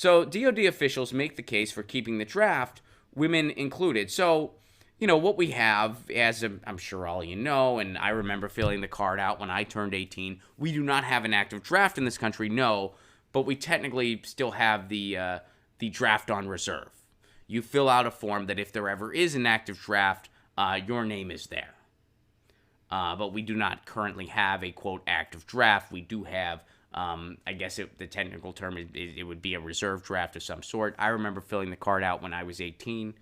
So DOD officials make the case for keeping the draft, women included. So, what we have, as I'm sure all you know, and I remember filling the card out when I turned 18, we do not have an active draft in this country, no, but we technically still have the draft on reserve. You fill out a form that if there ever is an active draft, your name is there. But we do not currently have a, quote, active draft. We do have, I guess the technical term, it would be a reserve draft of some sort. I remember filling the card out when I was 18.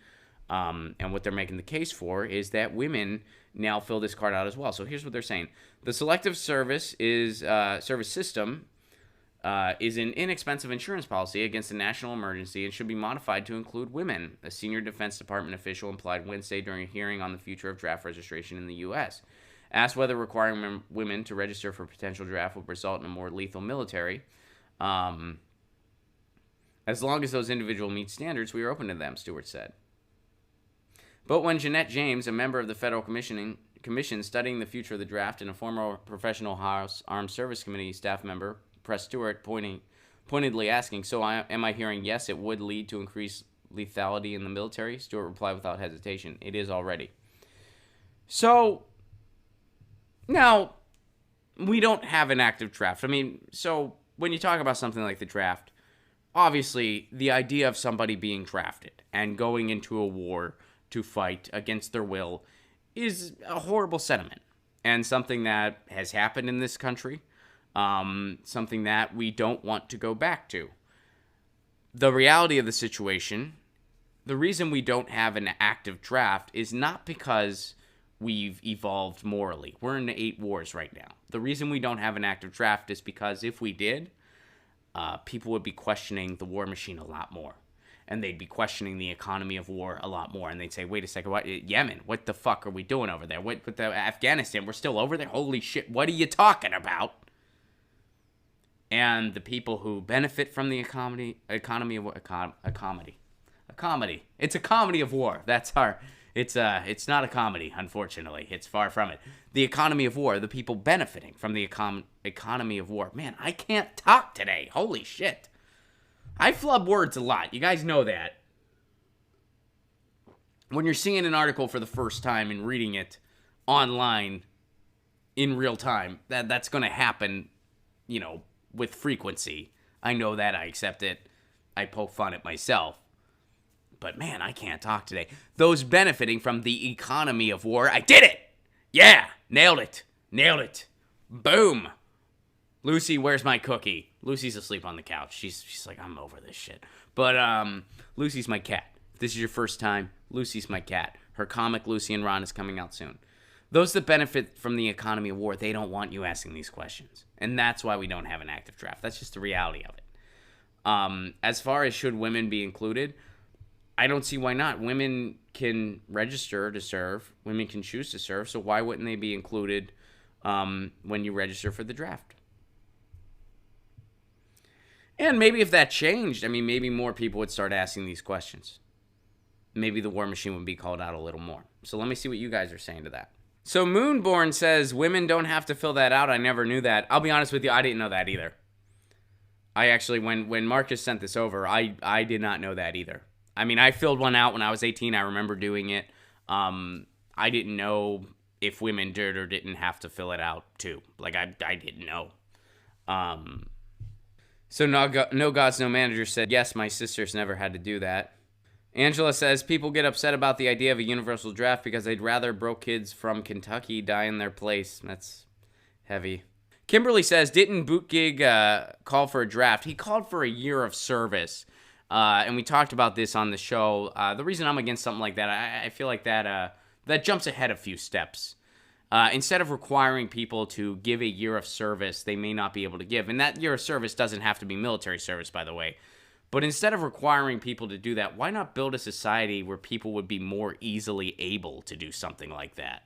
And what they're making the case for is that women now fill this card out as well. So here's what they're saying. The Selective service system is an inexpensive insurance policy against a national emergency and should be modified to include women, a senior Defense Department official implied Wednesday during a hearing on the future of draft registration in the U.S. Asked whether requiring women to register for potential draft would result in a more lethal military. As long as those individuals meet standards, we are open to them, Stewart said. But when Jeanette James, a member of the Federal Commission studying the future of the draft and a former Professional House Armed Service Committee staff member, pressed Stewart, pointedly asking, so am I hearing yes, it would lead to increased lethality in the military? Stewart replied without hesitation, it is already. So, now, we don't have an active draft. I mean, so when you talk about something like the draft, obviously the idea of somebody being drafted and going into a war to fight against their will is a horrible sentiment and something that has happened in this country, something that we don't want to go back to. The reality of the situation, the reason we don't have an active draft is not because we've evolved morally. We're in 8 wars right now. The reason we don't have an active draft is because if we did, people would be questioning the war machine a lot more. And they'd be questioning the economy of war a lot more. And they'd say, wait a second, what? Yemen, what the fuck are we doing over there? What with the Afghanistan, we're still over there? Holy shit, what are you talking about? And the people who benefit from the economy of a comedy. It's a comedy of war. That's our. It's not a comedy, unfortunately. It's far from it. The economy of war, the people benefiting from the economy of war. Man, I can't talk today. Holy shit. I flub words a lot. You guys know that. When you're seeing an article for the first time and reading it online in real time, that's going to happen, with frequency. I know that. I accept it. I poke fun at myself. But man, I can't talk today. Those benefiting from the economy of war. I did it! Yeah! Nailed it. Boom! Lucy, where's my cookie? Lucy's asleep on the couch. She's like, I'm over this shit. But Lucy's my cat. If this is your first time, Lucy's my cat. Her comic, Lucy and Ron, is coming out soon. Those that benefit from the economy of war, they don't want you asking these questions. And that's why we don't have an active draft. That's just the reality of it. As far as should women be included, I don't see why not. Women can register to serve. Women can choose to serve. So why wouldn't they be included when you register for the draft? And maybe if that changed, maybe more people would start asking these questions. Maybe the war machine would be called out a little more. So let me see what you guys are saying to that. So Moonborn says, women don't have to fill that out. I never knew that. I'll be honest with you, I didn't know that either. I actually, when Marcus sent this over, I did not know that either. I filled one out when I was 18. I remember doing it. I didn't know if women did or didn't have to fill it out too. I didn't know. So No Gods, No Manager said, yes, my sisters never had to do that. Angela says, people get upset about the idea of a universal draft because they'd rather broke kids from Kentucky die in their place. That's heavy. Kimberly says, didn't Bootgig call for a draft? He called for a year of service. And we talked about this on the show. The reason I'm against something like that, I feel like that jumps ahead a few steps. Instead of requiring people to give a year of service they may not be able to give, and that year of service doesn't have to be military service, by the way, but instead of requiring people to do that, why not build a society where people would be more easily able to do something like that?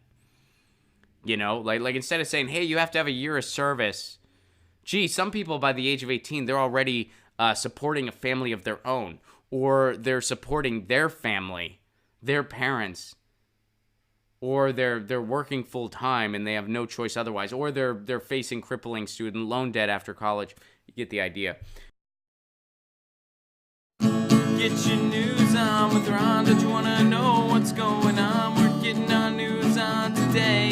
Like instead of saying, hey, you have to have a year of service, gee, some people by the age of 18, they're already supporting a family of their own, or they're supporting their family, their parents, or they're working full time and they have no choice otherwise, or they're facing crippling student loan debt after college. You get the idea. Get your news on with Ron. Don't you wanna know what's going on? We're getting our news on today.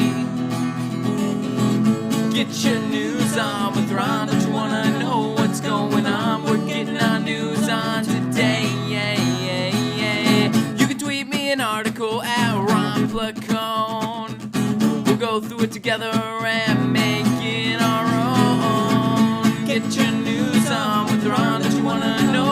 Get your news on with Ron. Don't you wanna know what's going on? We're getting our news on today. Yeah, yeah, yeah. You can tweet me an article at Ron Placone. We'll go through it together and make it our own. Get your news on with Ron. Don't you wanna know